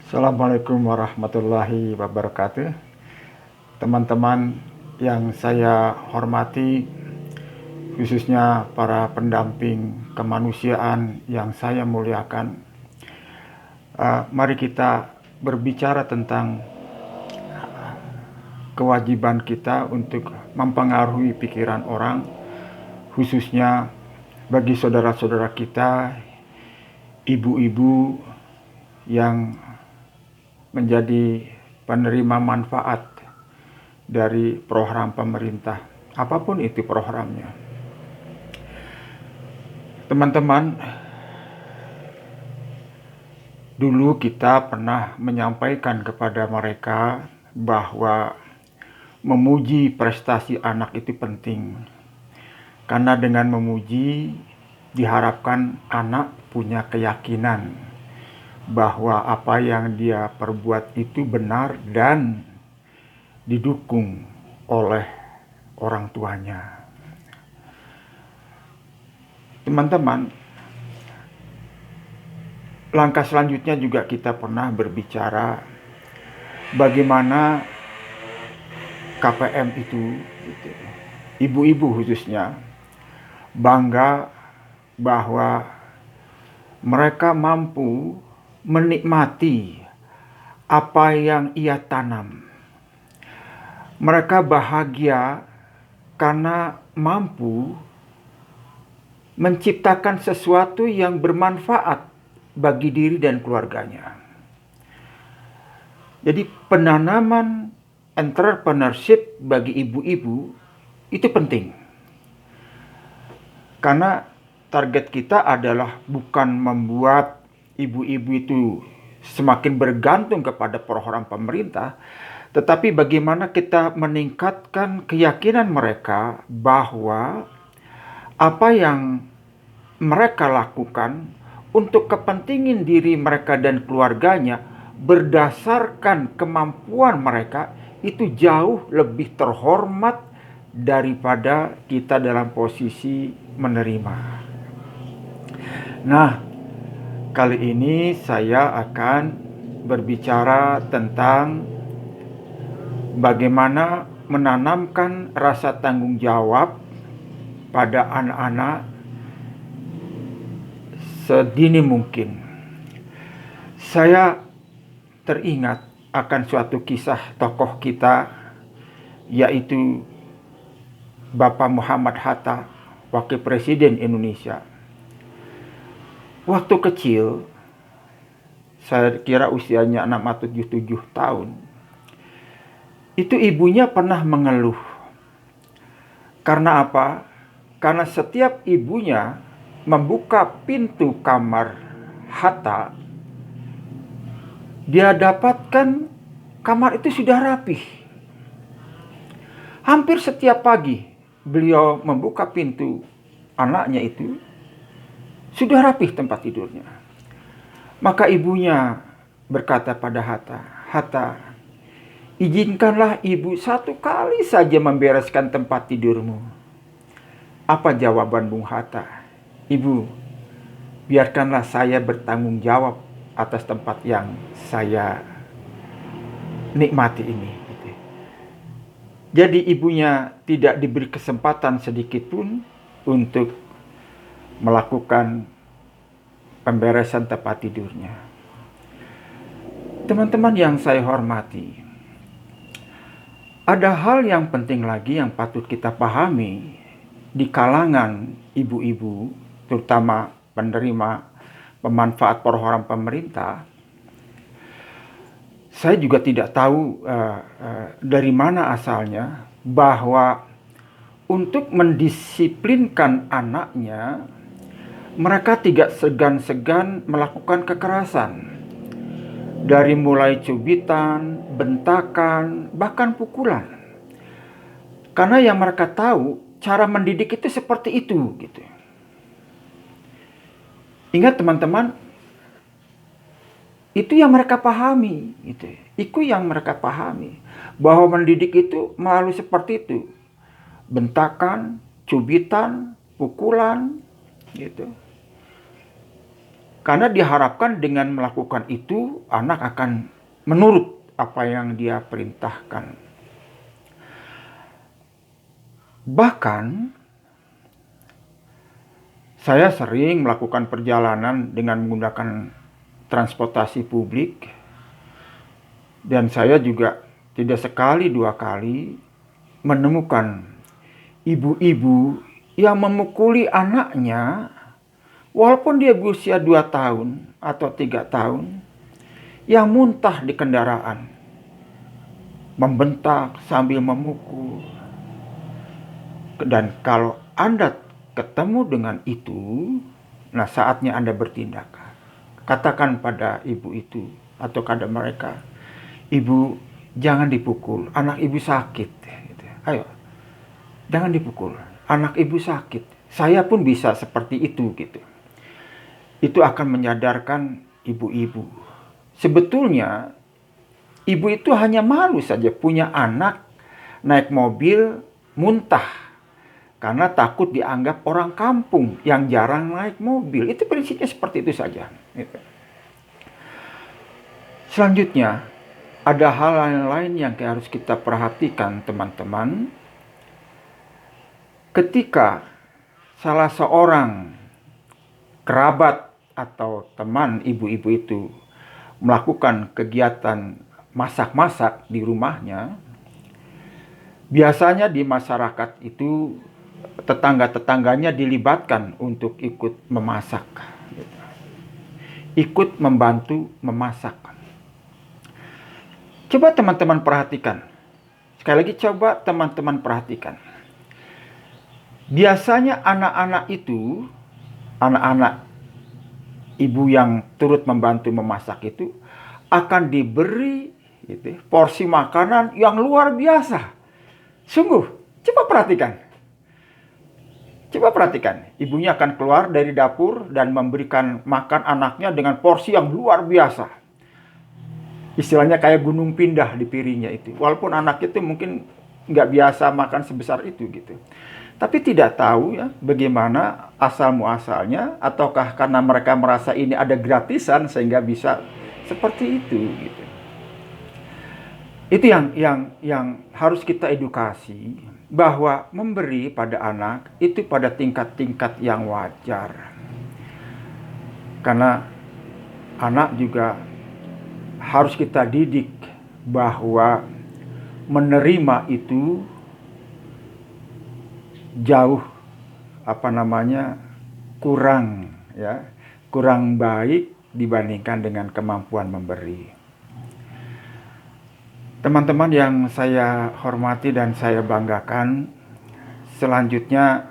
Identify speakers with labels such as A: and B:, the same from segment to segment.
A: Assalamualaikum warahmatullahi wabarakatuh. Teman-teman yang saya hormati, khususnya para pendamping kemanusiaan yang saya muliakan. Mari kita berbicara tentang kewajiban kita untuk mempengaruhi pikiran orang, khususnya bagi saudara-saudara kita, ibu-ibu yang menjadi penerima manfaat dari program pemerintah, apapun itu programnya. Teman-teman, dulu kita pernah menyampaikan kepada mereka bahwa memuji prestasi anak itu penting, karena dengan memuji diharapkan anak punya keyakinan bahwa apa yang dia perbuat itu benar dan didukung oleh orang tuanya. Teman-teman, langkah selanjutnya juga kita pernah berbicara bagaimana KPM itu, ibu-ibu khususnya, bangga bahwa mereka mampu menikmati apa yang ia tanam. Mereka bahagia karena mampu menciptakan sesuatu yang bermanfaat bagi diri dan keluarganya. Jadi penanaman entrepreneurship bagi ibu-ibu itu penting. Karena target kita adalah bukan membuat ibu-ibu itu semakin bergantung kepada program pemerintah, tetapi bagaimana kita meningkatkan keyakinan mereka bahwa apa yang mereka lakukan untuk kepentingan diri mereka dan keluarganya berdasarkan kemampuan mereka itu jauh lebih terhormat daripada kita dalam posisi menerima. Nah, kali ini saya akan berbicara tentang bagaimana menanamkan rasa tanggung jawab pada anak-anak sedini mungkin. Saya teringat akan suatu kisah tokoh kita, yaitu Bapak Muhammad Hatta, Wakil Presiden Indonesia. Waktu kecil, saya kira usianya 6 atau 7 tahun, itu ibunya pernah mengeluh. Karena apa? Karena setiap ibunya membuka pintu kamar Hatta, dia dapatkan kamar itu sudah rapih. Hampir setiap pagi beliau membuka pintu anaknya itu, sudah rapih tempat tidurnya. Maka ibunya berkata pada Hatta, "Hatta, izinkanlah ibu satu kali saja membereskan tempat tidurmu." Apa jawaban Bung Hatta? "Ibu, biarkanlah saya bertanggung jawab atas tempat yang saya nikmati ini." Jadi ibunya tidak diberi kesempatan sedikit pun untuk melakukan pemberesan tempat tidurnya. Teman-teman yang saya hormati, ada hal yang penting lagi yang patut kita pahami di kalangan ibu-ibu, terutama penerima pemanfaat program pemerintah. Saya juga tidak tahu dari mana asalnya bahwa untuk mendisiplinkan anaknya, mereka tidak segan-segan melakukan kekerasan. Dari mulai cubitan, bentakan, bahkan pukulan. Karena yang mereka tahu, cara mendidik itu seperti itu, gitu. Ingat teman-teman, itu yang mereka pahami, gitu. Itu yang mereka pahami, bahwa mendidik itu melalui seperti itu. Bentakan, cubitan, pukulan, gitu. Karena diharapkan dengan melakukan itu, anak akan menurut apa yang dia perintahkan. Bahkan, saya sering melakukan perjalanan dengan menggunakan transportasi publik. Dan saya juga tidak sekali dua kali menemukan ibu-ibu yang memukuli anaknya walaupun dia berusia 2 tahun atau 3 tahun, yang muntah di kendaraan, membentak sambil memukul. Dan kalau Anda ketemu dengan itu, nah saatnya Anda bertindak. Katakan pada ibu itu atau pada mereka, "Ibu, jangan dipukul, anak ibu sakit." Ayo, jangan dipukul, anak ibu sakit. Saya pun bisa seperti itu gitu. Itu akan menyadarkan ibu-ibu. Sebetulnya ibu itu hanya malu saja punya anak naik mobil muntah karena takut dianggap orang kampung yang jarang naik mobil. Itu prinsipnya seperti itu saja. Selanjutnya, ada hal lain yang harus kita perhatikan, teman-teman. Ketika salah seorang kerabat atau teman ibu-ibu itu melakukan kegiatan masak-masak di rumahnya, biasanya di masyarakat itu tetangga-tetangganya dilibatkan untuk ikut memasak, ikut membantu memasak. Coba teman-teman perhatikan. Sekali lagi coba teman-teman perhatikan. Biasanya anak-anak itu, anak-anak ibu yang turut membantu memasak itu akan diberi porsi makanan yang luar biasa. Sungguh, coba perhatikan. Coba perhatikan, ibunya akan keluar dari dapur dan memberikan makan anaknya dengan porsi yang luar biasa. Istilahnya kayak gunung pindah di piringnya itu. Walaupun anak itu mungkin nggak biasa makan sebesar itu gitu. Tapi tidak tahu ya bagaimana asal muasalnya, ataukah karena mereka merasa ini ada gratisan sehingga bisa seperti itu gitu. Itu yang harus kita edukasi, bahwa memberi pada anak itu pada tingkat-tingkat yang wajar. Karena anak juga harus kita didik bahwa menerima itu jauh kurang baik dibandingkan dengan kemampuan memberi. Teman-teman yang saya hormati dan saya banggakan, selanjutnya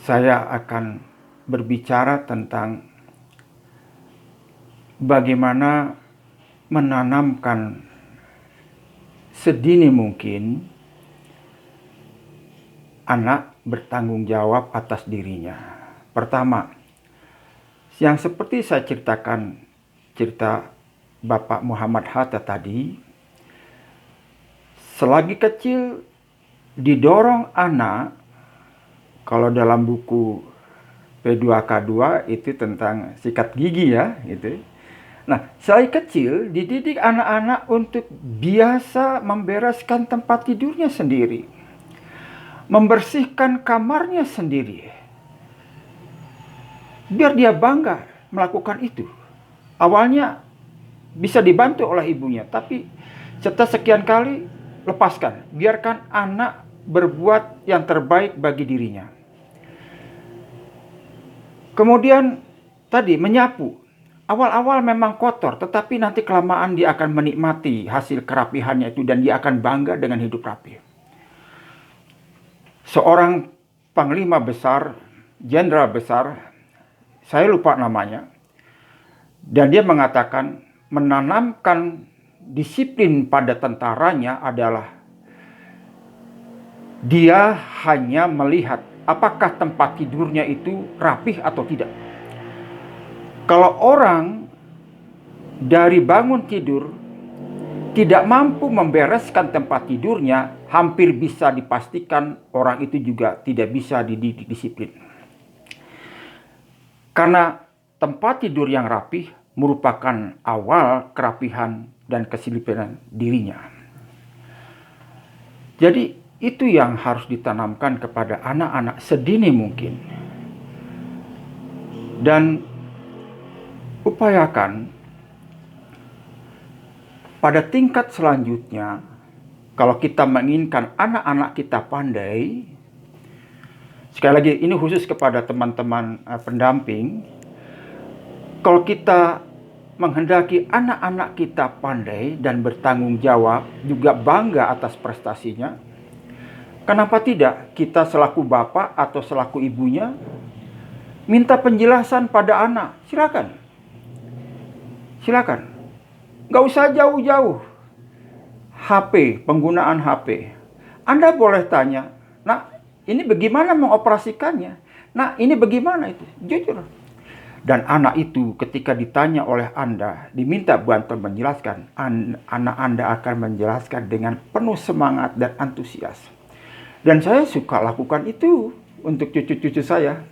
A: saya akan berbicara tentang bagaimana menanamkan sedini mungkin anak bertanggung jawab atas dirinya. Pertama, yang seperti saya ceritakan, cerita Bapak Muhammad Hatta tadi, selagi kecil didorong anak, kalau dalam buku P2K2 itu tentang sikat gigi ya, gitu. Nah, selagi kecil dididik anak-anak untuk biasa membereskan tempat tidurnya sendiri, membersihkan kamarnya sendiri, biar dia bangga melakukan itu. Awalnya bisa dibantu oleh ibunya, tapi setelah sekian kali, lepaskan, biarkan anak berbuat yang terbaik bagi dirinya. Kemudian tadi menyapu, awal-awal memang kotor, tetapi nanti kelamaan dia akan menikmati hasil kerapihannya itu dan dia akan bangga dengan hidup rapi. Seorang panglima besar, jenderal besar, saya lupa namanya, dan dia mengatakan menanamkan disiplin pada tentaranya adalah dia hanya melihat apakah tempat tidurnya itu rapih atau tidak. Kalau orang dari bangun tidur tidak mampu membereskan tempat tidurnya, hampir bisa dipastikan orang itu juga tidak bisa dididik disiplin. Karena tempat tidur yang rapih merupakan awal kerapihan dan kesilipatan dirinya. Jadi itu yang harus ditanamkan kepada anak-anak sedini mungkin. Dan upayakan pada tingkat selanjutnya, kalau kita menginginkan anak-anak kita pandai, sekali lagi ini khusus kepada teman-teman pendamping, kalau kita menghendaki anak-anak kita pandai dan bertanggung jawab, juga bangga atas prestasinya, kenapa tidak kita selaku bapak atau selaku ibunya minta penjelasan pada anak? Silakan. Silakan. Nggak usah jauh-jauh. HP, penggunaan HP. Anda boleh tanya, "Nak, ini bagaimana mengoperasikannya? Nah, ini bagaimana itu?" Jujur. Dan anak itu ketika ditanya oleh Anda, diminta bantuan menjelaskan, anak Anda akan menjelaskan dengan penuh semangat dan antusias. Dan saya suka lakukan itu untuk cucu-cucu saya.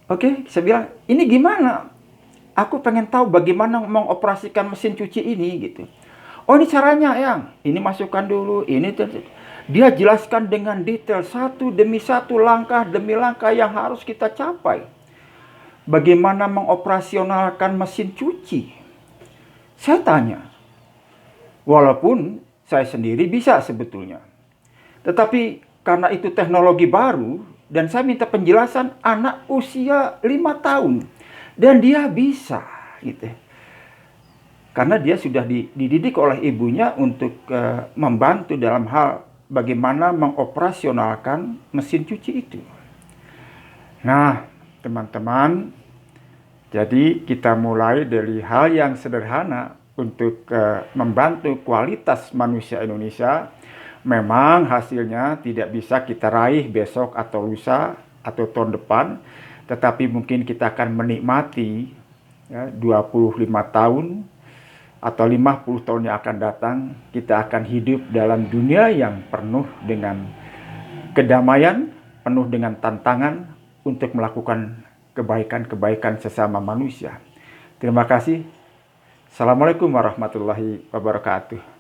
A: Oke, saya bilang, "Ini gimana? Aku pengen tahu bagaimana mengoperasikan mesin cuci ini," gitu. "Oh, ini caranya, Yang. Ini masukkan dulu, ini." Dia jelaskan dengan detail satu demi satu, langkah demi langkah yang harus kita capai. Bagaimana mengoperasionalkan mesin cuci? Saya tanya. Walaupun saya sendiri bisa sebetulnya. Tetapi karena itu teknologi baru, dan saya minta penjelasan anak usia 5 tahun. Dan dia bisa, gitu. Karena dia sudah dididik oleh ibunya untuk membantu dalam hal bagaimana mengoperasionalkan mesin cuci itu. Nah, teman-teman, jadi kita mulai dari hal yang sederhana untuk membantu kualitas manusia Indonesia. Memang hasilnya tidak bisa kita raih besok atau lusa atau tahun depan, tetapi mungkin kita akan menikmati 25 tahun atau 50 tahun yang akan datang, kita akan hidup dalam dunia yang penuh dengan kedamaian, penuh dengan tantangan untuk melakukan kebaikan-kebaikan sesama manusia. Terima kasih. Assalamualaikum warahmatullahi wabarakatuh.